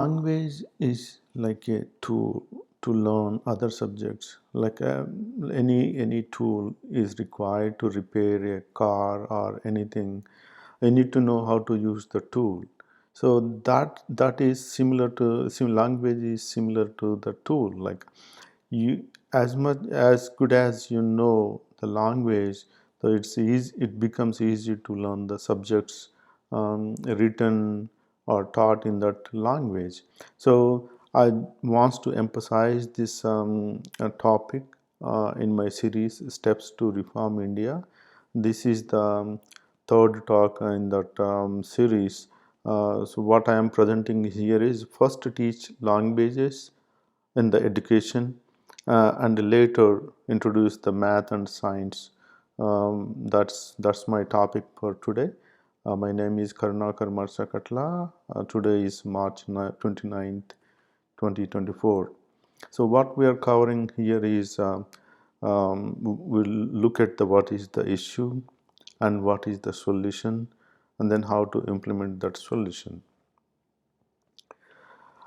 Language is like a tool to learn other subjects. Like any tool is required to repair a car or anything. You need to know how to use the tool. So that is similar to language is similar to the tool. Like you, as much as good as you know the language, so it becomes easy to learn the subjects written or taught in that language. So I want to emphasize this topic in my series Steps to Reform India. This is the third talk in that series. So what I am presenting here is first to teach languages in the education, and later introduce the math and science. That's my topic for today. My name is Karunakar Marsakatla. Today is March 29th, 2024. So what we are covering here is we'll look at the what is the issue and what is the solution, and then how to implement that solution.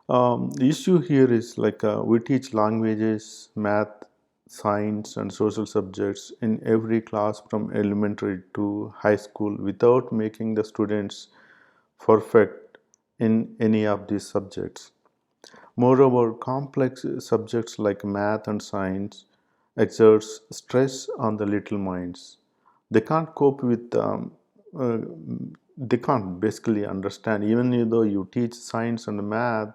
The issue here is like we teach languages, math, science, and social subjects in every class from elementary to high school without making the students perfect in any of these subjects. Moreover, complex subjects like math and science exerts stress on the little minds. They can't cope with, uh, they can't basically understand, even though you teach science and math,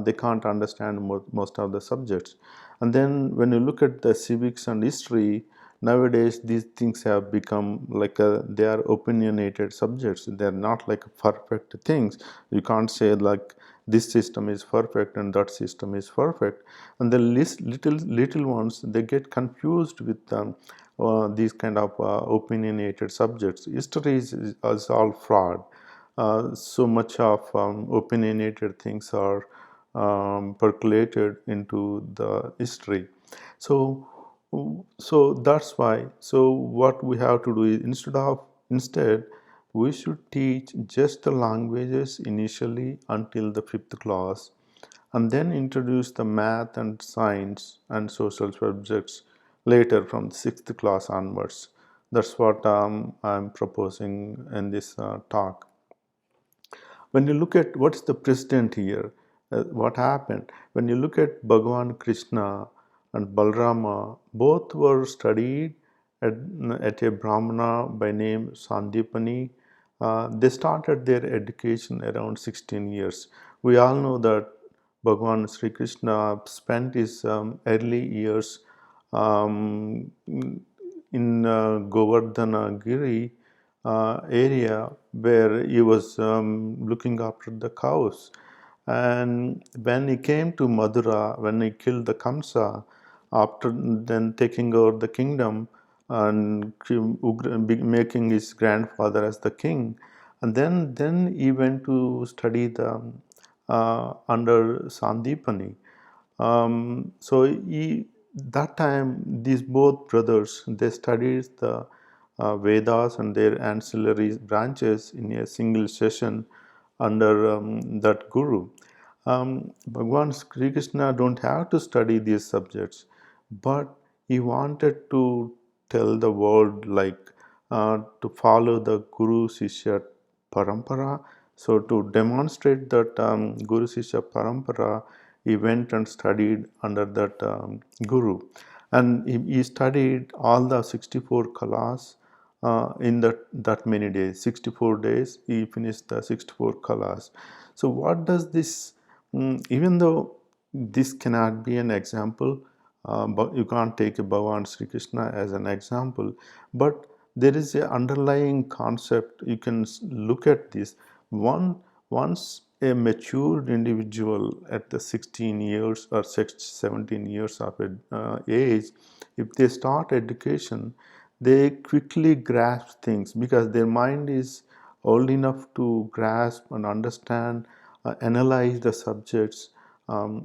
they can't understand most of the subjects. And then when you look at the civics and history, nowadays these things have become like they are opinionated subjects. They are not like perfect things. You can't say like this system is perfect and that system is perfect. And the little ones, they get confused with these kind of opinionated subjects. History is all fraud. So much of opinionated things are percolated into the history. So so that's why. So what we have to do is instead we should teach just the languages initially until the fifth class, and then introduce the math and science and social subjects later from the sixth class onwards. That's what I'm proposing in this talk. When you look at what's the precedent here, what happened, when you look at Bhagavan Krishna and Balrama, both were studied at, at a Brahmana by name Sandipani. They started their education around 16 years. We all know that Bhagavan Sri Krishna spent his early years um, in Govardhana Giri area where he was looking after the cows. And when he came to Madura, when he killed the Kamsa, after then taking over the kingdom and making his grandfather as the king, and then he went to study the under Sandipani. So that time these both brothers, they studied the Vedas and their ancillary branches in a single session under that guru. Bhagwan Sri Krishna don't have to study these subjects, but he wanted to tell the world like to follow the Guru Sishya Parampara. So to demonstrate that Guru Sishya Parampara, he went and studied under that Guru, and he studied all the 64 kalas in that many days. 64 days he finished the 64 kalas. So what does this even though this cannot be an example, but you can't take Bhagavan Sri Krishna as an example, but there is a underlying concept. You can look at this. Once a matured individual at the 16 years or 17 years of age, if they start education, they quickly grasp things because their mind is old enough to grasp and understand, analyze the subjects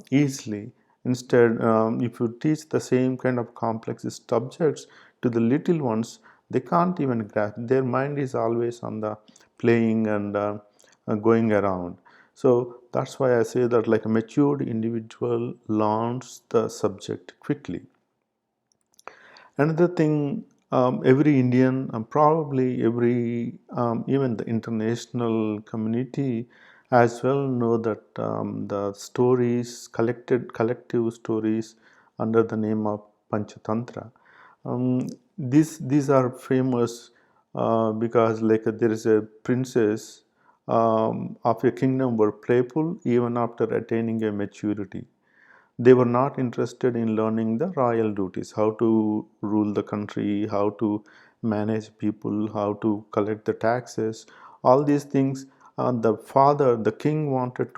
easily. Instead, if you teach the same kind of complex subjects to the little ones, they can't even grasp. Their mind is always on the playing and going around. So that's why I say that like a matured individual learns the subject quickly. Another thing, every Indian, probably every, even the international community as well know that the stories, collective stories under the name of Panchatantra. These are famous because like there is a princess of a kingdom were playful even after attaining a maturity. They were not interested in learning the royal duties, how to rule the country, how to manage people, how to collect the taxes, all these things. The father, the king, wanted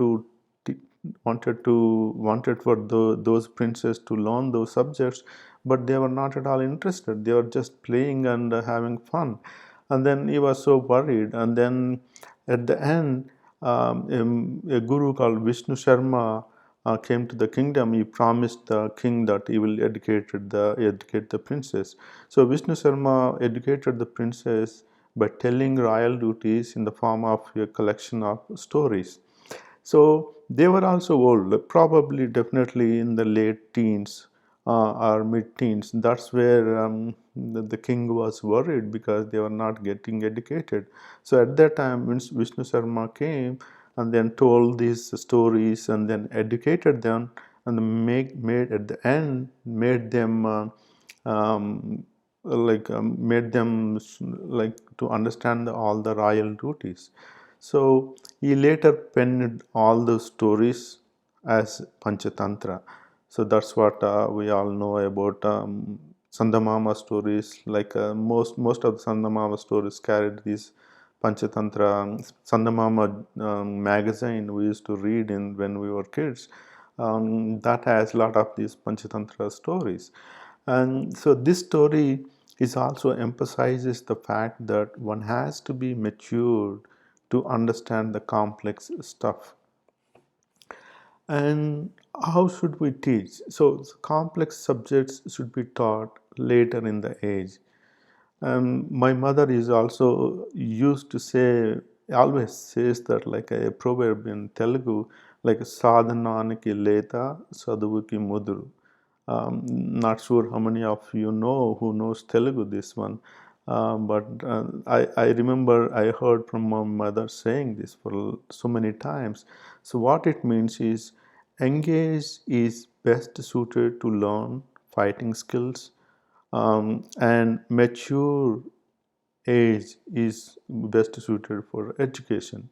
for those princes to learn those subjects, but they were not at all interested. They were just playing and having fun. And then he was so worried. And then at the end, a guru called Vishnu Sharma came to the kingdom. He promised the king that he will educate the princess. So Vishnu Sharma educated the princess by telling royal duties in the form of a collection of stories. So they were also old, probably definitely in the late teens or mid teens. That's where the king was worried because they were not getting educated. So at that time, when Vishnu Sharma came and then told these stories and then educated them and made at the end made them made them like to understand all the royal duties. So he later penned all the stories as Panchatantra. So that's what we all know about Sandamama stories. Like most of the Sandamama stories carried these Panchatantra. Sandamama magazine we used to read in when we were kids. That has a lot of these Panchatantra stories. And so this story is also emphasizes the fact that one has to be matured to understand the complex stuff. And how should we teach? So complex subjects should be taught later in the age. My mother is also used to say, always says that like a proverb in Telugu, like sadhananiki leta saduvuki muduru. Not sure how many of you know who knows Telugu this one, but I remember I heard from my mother saying this for so many times. So what it means is engage is best suited to learn fighting skills, and mature age is best suited for education.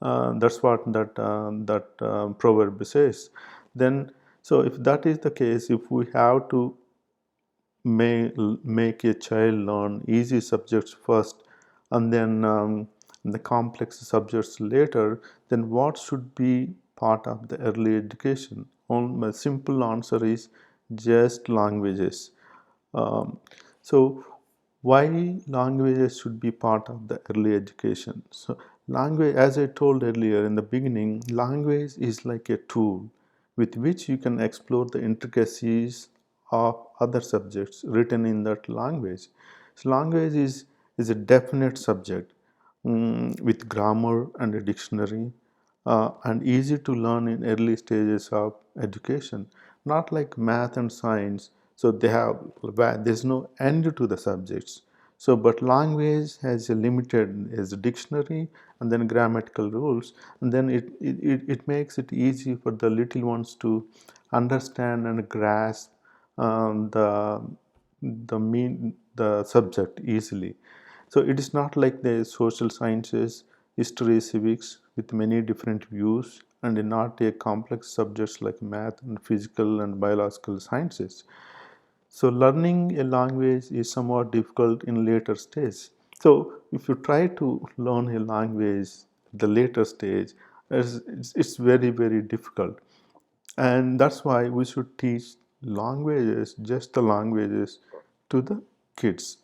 That's what that proverb says. Then, so if that is the case, if we have to make a child learn easy subjects first and then the complex subjects later, then what should be part of the early education? My simple answer is just languages. Um, so why languages should be part of the early education? So language, as I told earlier in the beginning, language is like a tool with which you can explore the intricacies of other subjects written in that language. So language is a definite subject, with grammar and a dictionary, and easy to learn in early stages of education, not like math and science. So there's no end to the subjects. So but language has a limited as a dictionary and then grammatical rules, and then it makes it easy for the little ones to understand and grasp the subject easily. So it is not like the social sciences, history, civics with many different views, and not a complex subjects like math and physical and biological sciences. So learning a language is somewhat difficult in later stage. So if you try to learn a language the later stage, it's very very difficult, and that's why we should teach languages, just the languages, to the kids.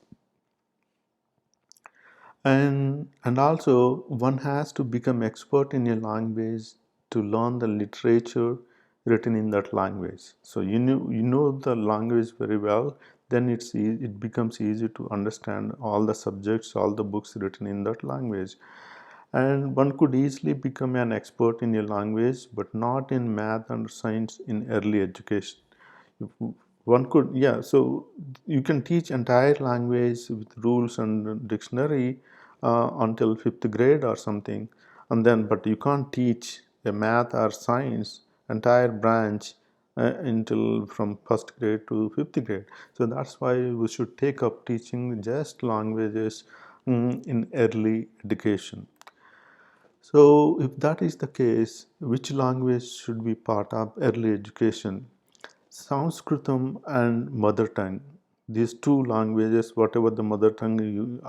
And also one has to become expert in a language to learn the literature written in that language. So you know the language very well, then it becomes easy to understand all the subjects, all the books written in that language. And one could easily become an expert in a language but not in math and science in early education. One could, yeah, so you can teach entire language with rules and dictionary until fifth grade or something, and then but you can't teach a math or science entire branch until from first grade to fifth grade. So that's why we should take up teaching just languages in early education. So if that is the case, which language should be part of early education? Sanskritam and mother tongue. These two languages, whatever the mother tongue,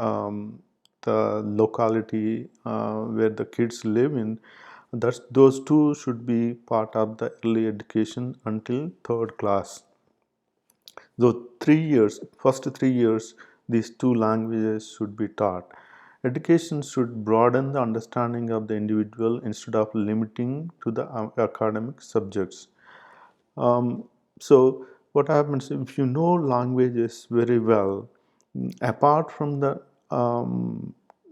the locality where the kids live in, those two should be part of the early education until third class. Though 3 years, first 3 years, these two languages should be taught. Education should broaden the understanding of the individual instead of limiting to the academic subjects. So what happens if you know languages very well, apart from the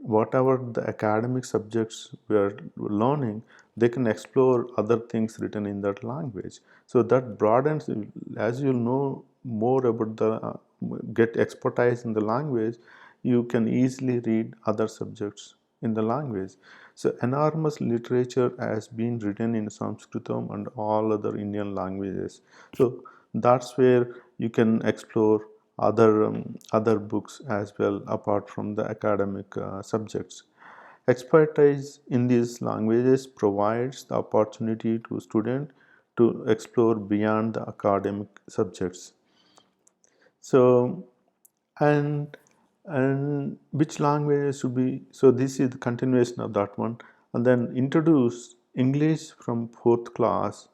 whatever the academic subjects we are learning, they can explore other things written in that language. So that broadens, as you know more about the get expertise in the language, you can easily read other subjects in the language. So enormous literature has been written in Sanskritam and all other Indian languages. So that's where you can explore other books as well apart from the academic subjects. Expertise in these languages provides the opportunity to students to explore beyond the academic subjects. So, and which languages should be, so this is the continuation of that one, and then introduce English from fourth class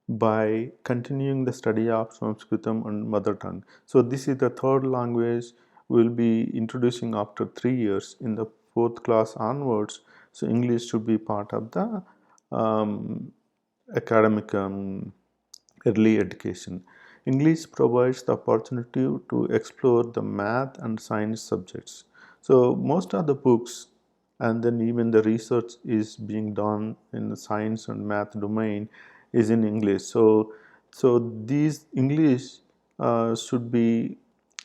by continuing the study of Sanskritam and mother tongue. So this is the third language we'll be introducing after 3 years in the fourth class onwards. So English should be part of the um, academic early education. English provides the opportunity to explore the math and science subjects. So most of the books and then even the research is being done in the science and math domain is in English. So these English should be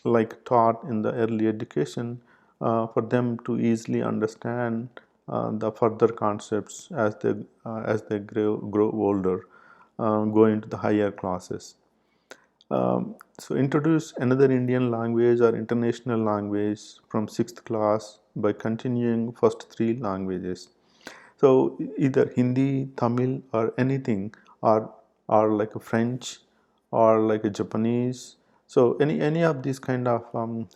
like taught in the early education for them to easily understand the further concepts as they grow older, go into the higher classes. So introduce another Indian language or international language from sixth class by continuing first three languages. So either Hindi, Tamil, or anything, or like a French, or like a Japanese. So any of these kind of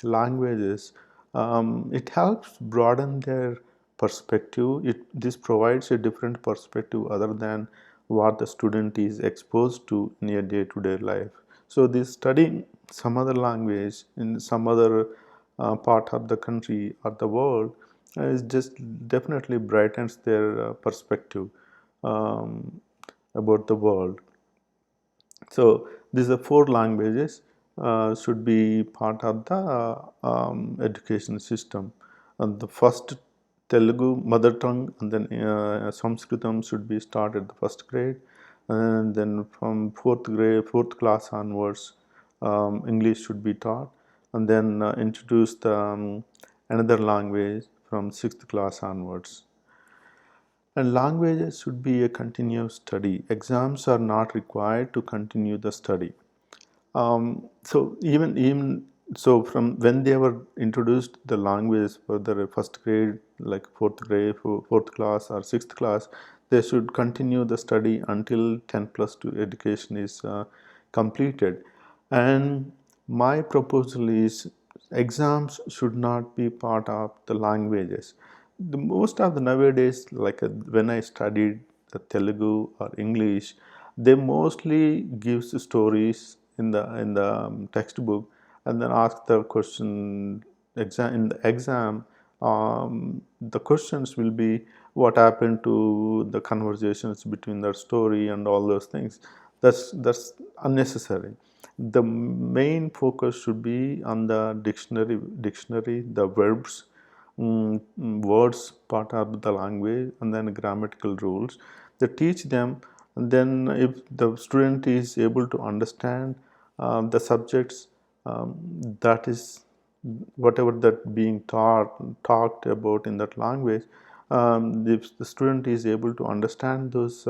languages, it helps broaden their perspective. This provides a different perspective other than what the student is exposed to in a day-to-day life. So this studying some other language in some other part of the country or the world is just definitely brightens their perspective um, about the world. So these are four languages should be part of the education system. And the first Telugu mother tongue, and then Sanskritam should be started at the first grade, and then from fourth class onwards, English should be taught, and then introduce the another language from sixth class onwards. And languages should be a continuous study. Exams are not required to continue the study. So even so, from when they were introduced the languages for the first grade, like fourth grade, fourth class or sixth class, they should continue the study until 10 plus 2 education is completed. And my proposal is exams should not be part of the languages. The most of the nowadays, like when I studied the Telugu or English, they mostly gives stories in the textbook, and then ask the question exam in the exam. The questions will be what happened to the conversations between that story and all those things. That's unnecessary. The main focus should be on the dictionary, the verbs, words part of the language, and then grammatical rules. They teach them, and then if the student is able to understand the subjects, that is whatever that being talked about in that language, if the student is able to understand those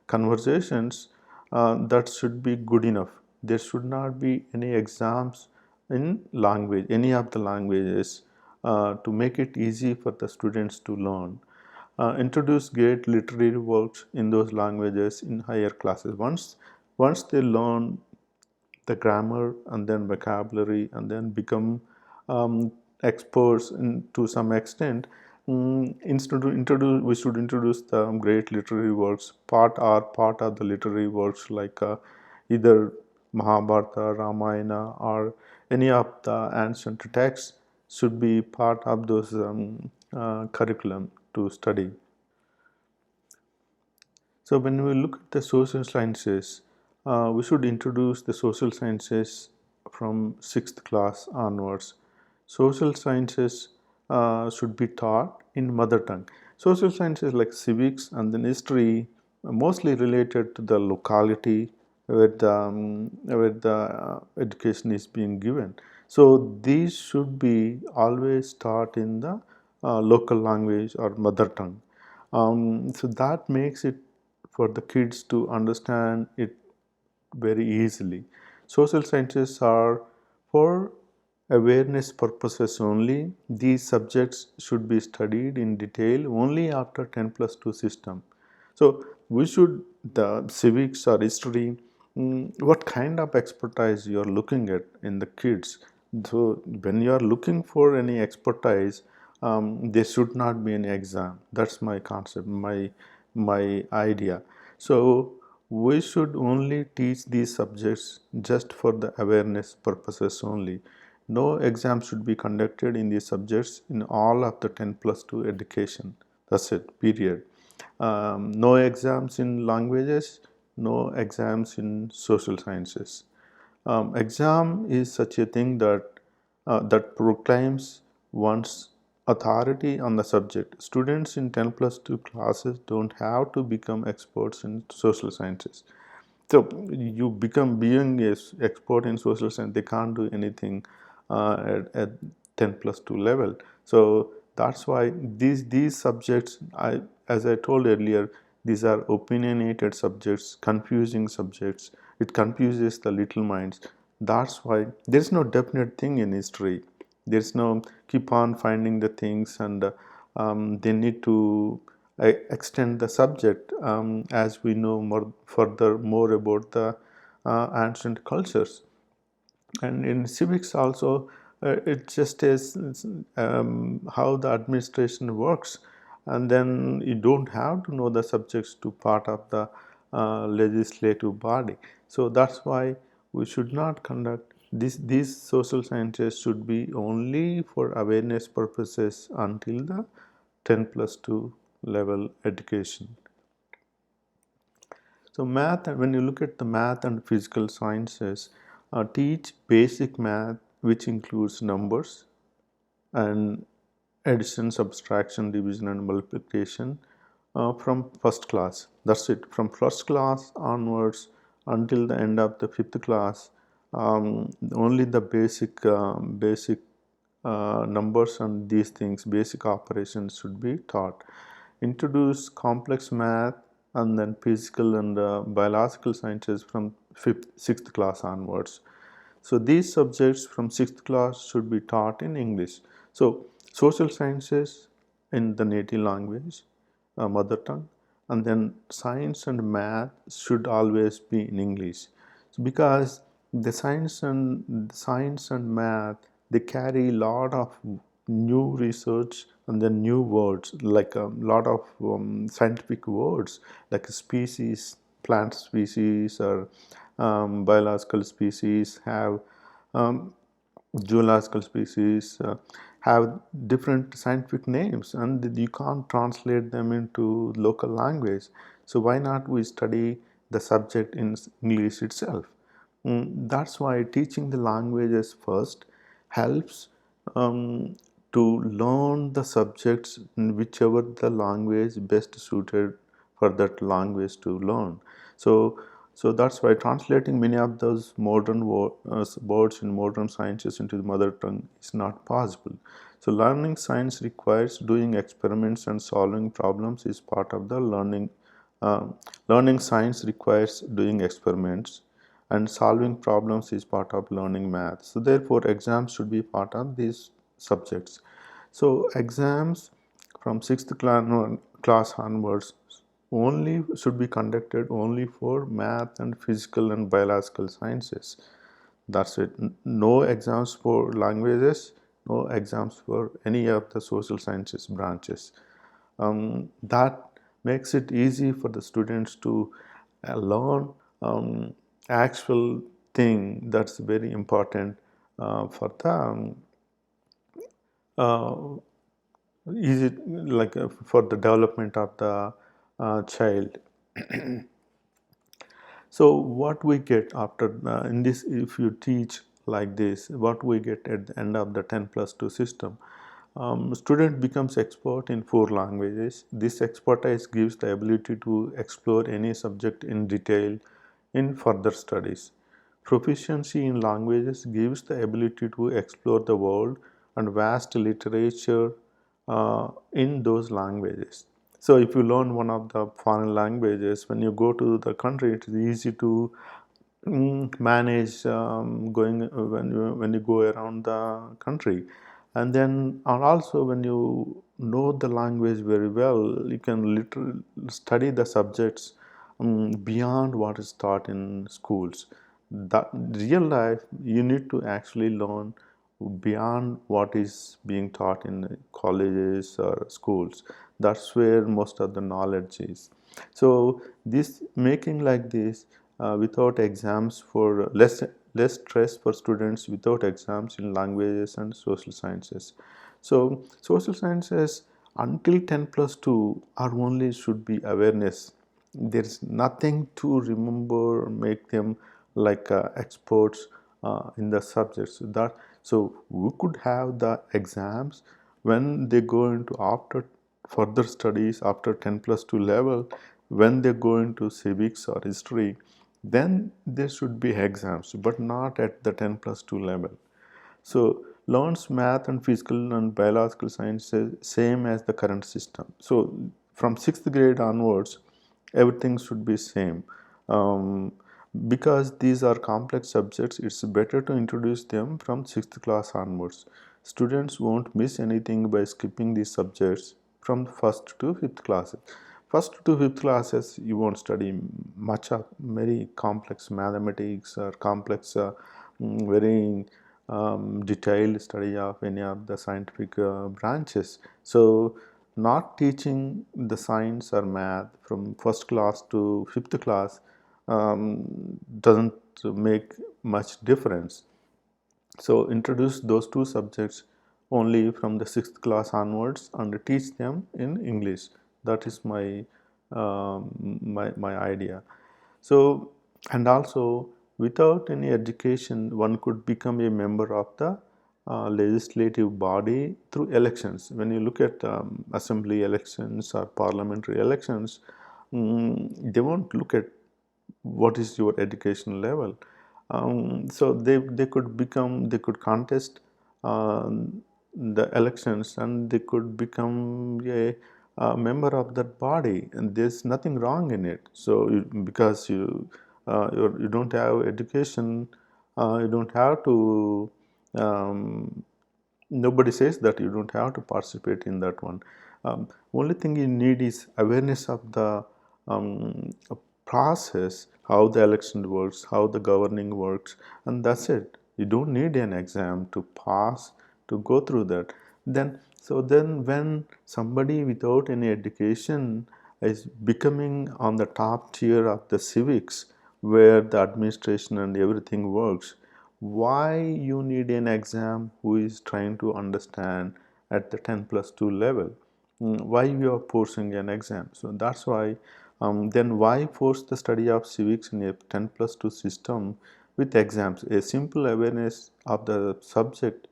conversations, that should be good enough. There should not be any exams in language, any of the languages, to make it easy for the students to learn. Introduce great literary works in those languages in higher classes. Once they learn the grammar and then vocabulary and then become experts to some extent, we should introduce the great literary works, part of the literary works, like either Mahabharata, Ramayana, or any of the ancient texts should be part of those curriculum to study. So when we look at the social sciences, we should introduce the social sciences from 6th class onwards. Social sciences should be taught in mother tongue. Social sciences like civics and then history are mostly related to the locality where the education is being given. So these should be always taught in the local language or mother tongue. So that makes it for the kids to understand it very easily. Social sciences are for awareness purposes only. These subjects should be studied in detail only after 10 plus 2 system. So we should, the civics or history, what kind of expertise you are looking at in the kids. So when you are looking for any expertise, there should not be any exam. That's my concept, my idea. So we should only teach these subjects just for the awareness purposes only. No exam should be conducted in these subjects in all of the 10 plus 2 education. That's it, period. No exams in languages, no exams in social sciences. Exam is such a thing that proclaims one's authority on the subject. Students in 10 plus 2 classes don't have to become experts in social sciences. So you become being a expert in social science, they can't do anything at 10 plus 2 level. So that's why these subjects, as I told earlier, these are opinionated subjects, confusing subjects. It confuses the little minds. That's why there's no definite thing in history. There's no keep on finding the things, and they need to extend the subject as we know more about the ancient cultures. And in civics also, it just is how the administration works, and then you don't have to know the subjects to part of the legislative body. So that's why we should not conduct these social sciences should be only for awareness purposes until the 10 plus 2 level education. So math, when you look at the math and physical sciences, teach basic math, which includes numbers and addition, subtraction, division, and multiplication from first class. That's it. From first class onwards until the end of the fifth class, only the basic numbers and these things, basic operations should be taught. Introduce complex math and then physical and biological sciences from sixth class onwards. So these subjects from sixth class should be taught in English. So social sciences in the native language, mother tongue, and then science and math should always be in English, because the science and math, they carry a lot of new research and then new words, like a lot of scientific words, like species, plant species, or biological species have zoological species have different scientific names, and you can't translate them into local language. So why not we study the subject in English itself? That's why teaching the languages first helps to learn the subjects in whichever the language best suited for that language to learn. So, so that's why translating many of those modern words in modern sciences into the mother tongue is not possible. So, learning science requires doing experiments and solving problems is part of the learning. Learning science requires doing experiments and solving problems is part of learning math. So, therefore, exams should be part of these subjects. So, exams from sixth class onwards only should be conducted only for math and physical and biological sciences. That's it. No exams for languages, no exams for any of the social sciences branches. That makes it easy for the students to learn actual thing that's very important for the uh, easy like for the development of the child. So what we get after in this, if you teach like this, what we get at the end of the 10+2 system, student becomes expert in 4 languages. This expertise gives the ability to explore any subject in detail in further studies. Proficiency in languages gives the ability to explore the world and vast literature in those languages. So if you learn one of the foreign languages, when you go to the country, it is easy to manage going when you go around the country, and then and also when you know the language very well, you can literally study the subjects beyond what is taught in schools. That real life, you need to actually learn beyond what is being taught in colleges or schools. That's where most of the knowledge is. So this making like this without exams for less stress for students without exams in languages and social sciences. So social sciences until 10+2 are only should be awareness. There is nothing to remember, make them like experts in the subjects. That so we could have the exams when they go into after further studies after 10+2 level, when they go into civics or history, then there should be exams, but not at the 10+2 level. So learns math and physical and biological sciences same as the current system. So from 6th grade onwards, everything should be same. Um, because these are complex subjects, it's better to introduce them from 6th class onwards. Students won't miss anything by skipping these subjects from 1st to 5th classes. 1st to 5th classes, you won't study much of very complex mathematics or complex, very detailed study of any of the scientific branches. So, not teaching the science or math from 1st class to 5th class doesn't make much difference. So introduce those 2 subjects only from the 6th class onwards and teach them in English. That is my idea. So and also without any education, one could become a member of the legislative body through elections. When you look at assembly elections or parliamentary elections, they won't look at what is your education level. So they could become, they could contest the elections and they could become a member of that body, and there's nothing wrong in it. So because you don't have education, you don't have to nobody says that you don't have to participate in that one. Only thing you need is awareness of the process, how the election works, how the governing works, and that's it. You don't need an exam to pass to go through that. Then when somebody without any education is becoming on the top tier of the civics, where the administration and everything works, why you need an exam who is trying to understand at the 10+2 level? Why you are forcing an exam? So that's why then why force the study of civics in a 10+2 system with exams? A simple awareness of the subject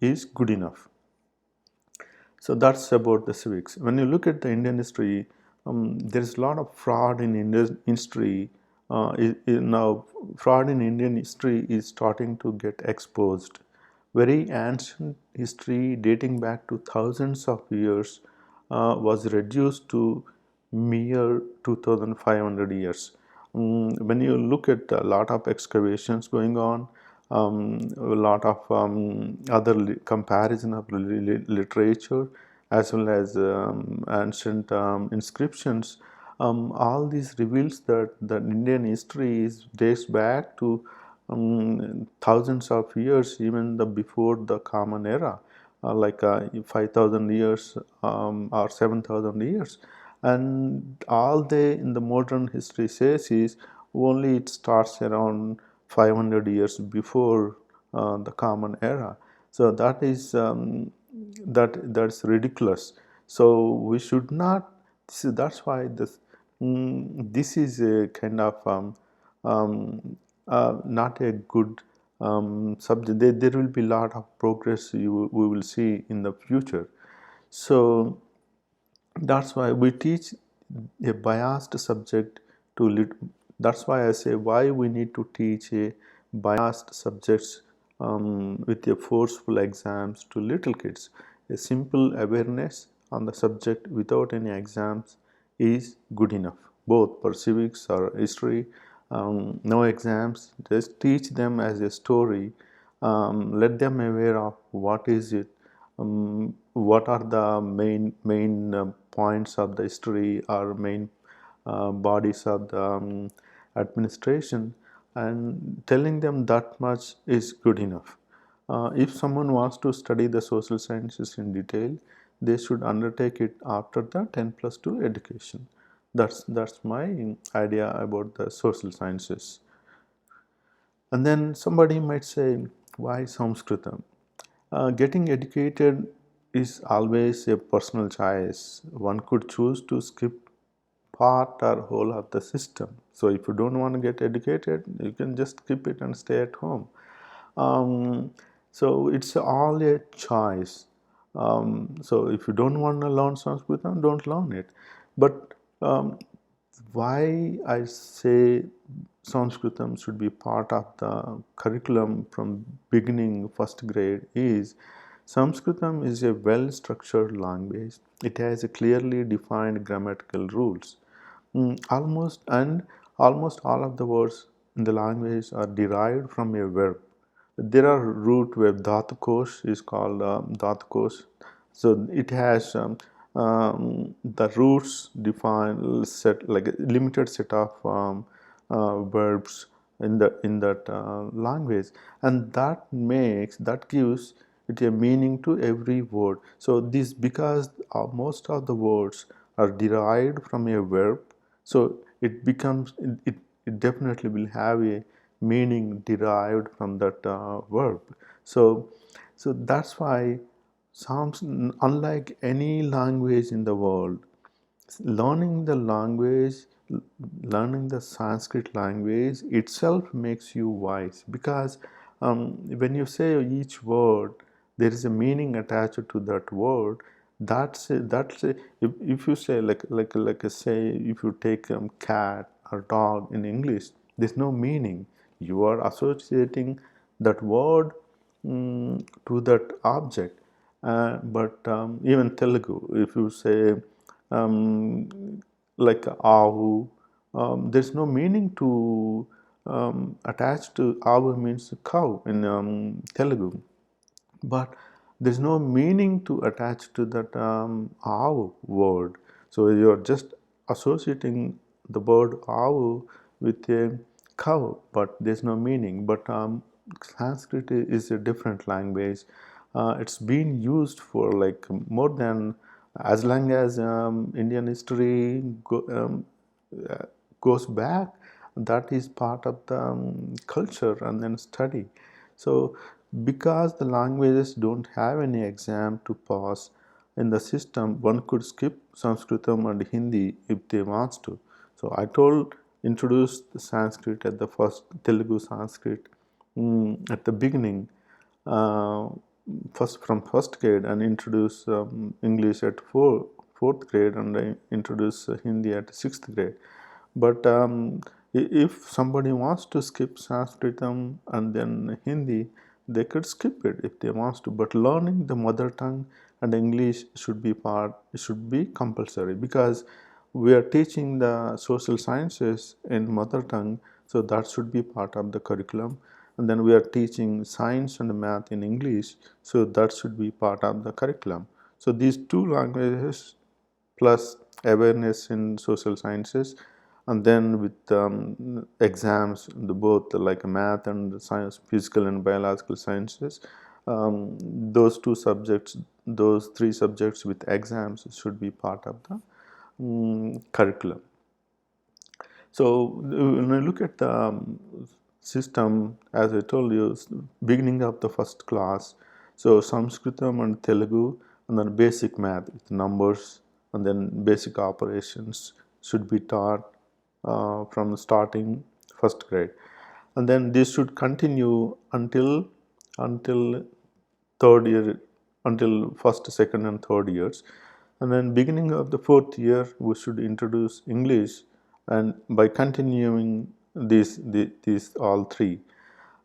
is good enough. So that's about the civics. When you look at the Indian history, there is a lot of fraud in Indian history. Now, fraud in Indian history is starting to get exposed. Very ancient history dating back to thousands of years was reduced to mere 2500 years. When you look at a lot of excavations going on, a lot of other comparison of literature as well as ancient inscriptions, all these reveals that the Indian history is dates back to thousands of years, even the before the common era, like 5,000 years or 7,000 years. And all they in the modern history says is only it starts around 500 years before the common era. So that is that's ridiculous. So we should not. That's why this is a kind of not a good subject. There will be a lot of progress we will see in the future. So that's why we teach a biased subject to that's why I say why we need to teach a biased subjects with a forceful exams to little kids. A simple awareness on the subject without any exams is good enough, both for civics or history. No exams, just teach them as a story. Let them aware of what is it, what are the main points of the history or main bodies of the administration, and telling them that much is good enough. If someone wants to study the social sciences in detail, they should undertake it after the 10 plus 2 education. That's my idea about the social sciences. And then somebody might say, why Sanskritam? Getting educated is always a personal choice. One could choose to skip part or whole of the system. So if you don't want to get educated, you can just skip it and stay at home. So it's all a choice. So if you don't want to learn Sanskrit, don't learn it. But why I say Sanskritam should be part of the curriculum from beginning first grade is Sanskritam is a well structured language. It has a clearly defined grammatical rules. Almost all of the words in the language are derived from a verb. There are root where Dhatukosh is called Dhatukosh. So it has the roots define set like a limited set of verbs in that language, and that gives it a meaning to every word. So this because most of the words are derived from a verb, so it becomes it definitely will have a meaning derived from that verb. So that's why sounds unlike any language in the world, learning the language, learning the Sanskrit language itself makes you wise, because when you say each word, there is a meaning attached to that word. If you say say if you take cat or dog in English, there's no meaning. You are associating that word to that object. But even Telugu, if you say um, like avu, there's no meaning to attach to avu means cow in Telugu, but there's no meaning to attach to that avu word. So you're just associating the word avu with a cow, but there's no meaning. But Sanskrit is a different language. It's been used for like more than as long as Indian history goes back. That is part of the culture and then study. So because the languages don't have any exam to pass in the system, one could skip Sanskritam and Hindi if they wants to. So I told introduce the Sanskrit at the first Telugu Sanskrit at the beginning. first grade and introduce English at fourth grade, and I introduce Hindi at sixth grade. But if somebody wants to skip Sanskritam and then Hindi, they could skip it if they want to. But learning the mother tongue and English should be compulsory, because we are teaching the social sciences in mother tongue, so that should be part of the curriculum. And then we are teaching science and math in English, so that should be part of the curriculum. So these two languages plus awareness in social sciences, and then with exams, the both like math and science, physical and biological sciences, those two subjects, those three subjects with exams should be part of the curriculum. So when I look at the system, as I told you, beginning of the first class, so Sanskritam and Telugu, and then basic math with numbers, and then basic operations should be taught from starting first grade, and then this should continue until third year, until first, second, and third years. And then beginning of the fourth year, we should introduce English, and by continuing these all three,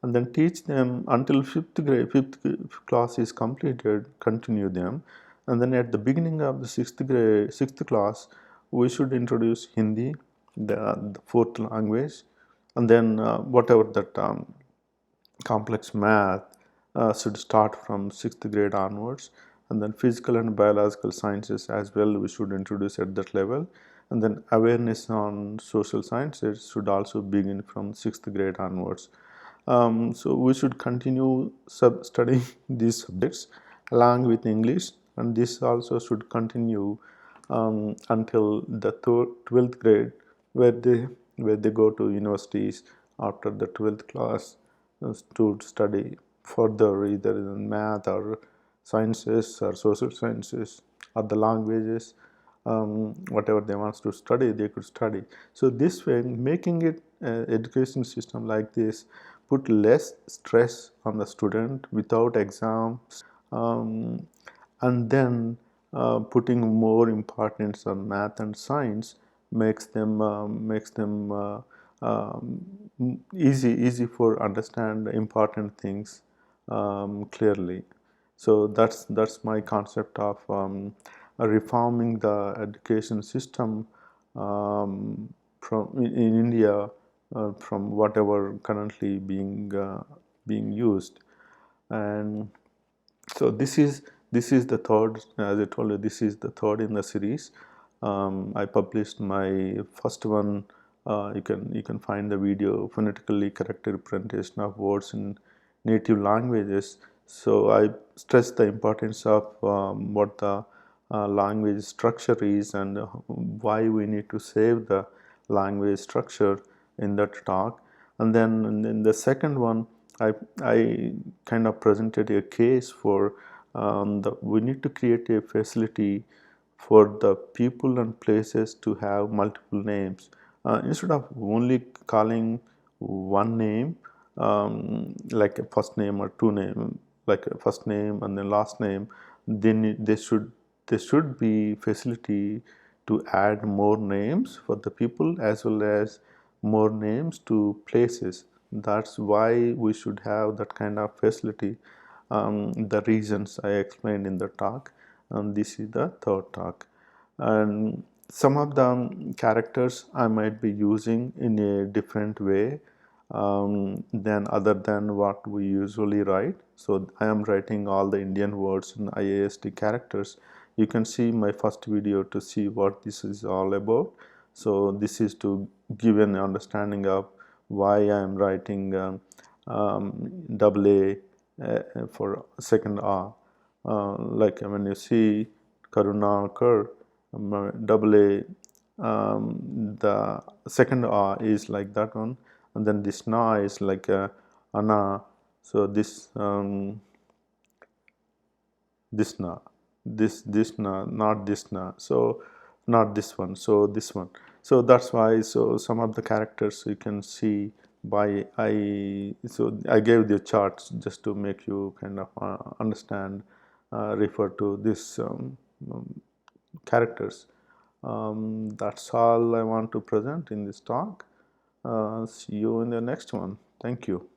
and then teach them until fifth grade, fifth class is completed, continue them. And then at the beginning of the sixth class, we should introduce Hindi, the fourth language, and then whatever that complex math should start from sixth grade onwards, and then physical and biological sciences as well we should introduce at that level, and then awareness on social sciences should also begin from sixth grade onwards. So we should continue studying these subjects along with English, and this also should continue until the 12th grade, where they go to universities after the 12th class to study further, either in math or sciences or social sciences or the languages. Whatever they want to study, they could study. So this way, making it education system like this put less stress on the student without exams, and then putting more importance on math and science makes them easy for understand important things clearly. So that's my concept of reforming the education system from in India, from whatever currently being used. And so this is the third, as I told you, this is the third in the series. I published my first one. You can find the video, phonetically correct representation of words in native languages. So I stress the importance of what the language structure is, and why we need to save the language structure in that talk. And then in the second one, I kind of presented a case for we need to create a facility for the people and places to have multiple names, instead of only calling one name, like a first name or two name, like a first name and then last name. Then there should be facility to add more names for the people as well as more names to places. That's why we should have that kind of facility. The reasons I explained in the talk, and this is the third talk. And some of the characters I might be using in a different way than other than what we usually write. So I am writing all the Indian words in IAST characters. You can see my first video to see what this is all about. So this is to give an understanding of why I am writing double A for second R. Like when you see Karunakar, double A, the second R is like that one, and then this Na is like a Ana. So this Na, this Na, not this Na. So not this one. So this one. So that's why. So some of the characters you can see by I gave the charts just to make you kind of understand, refer to this characters. That's all I want to present in this talk. See you in the next one. Thank you.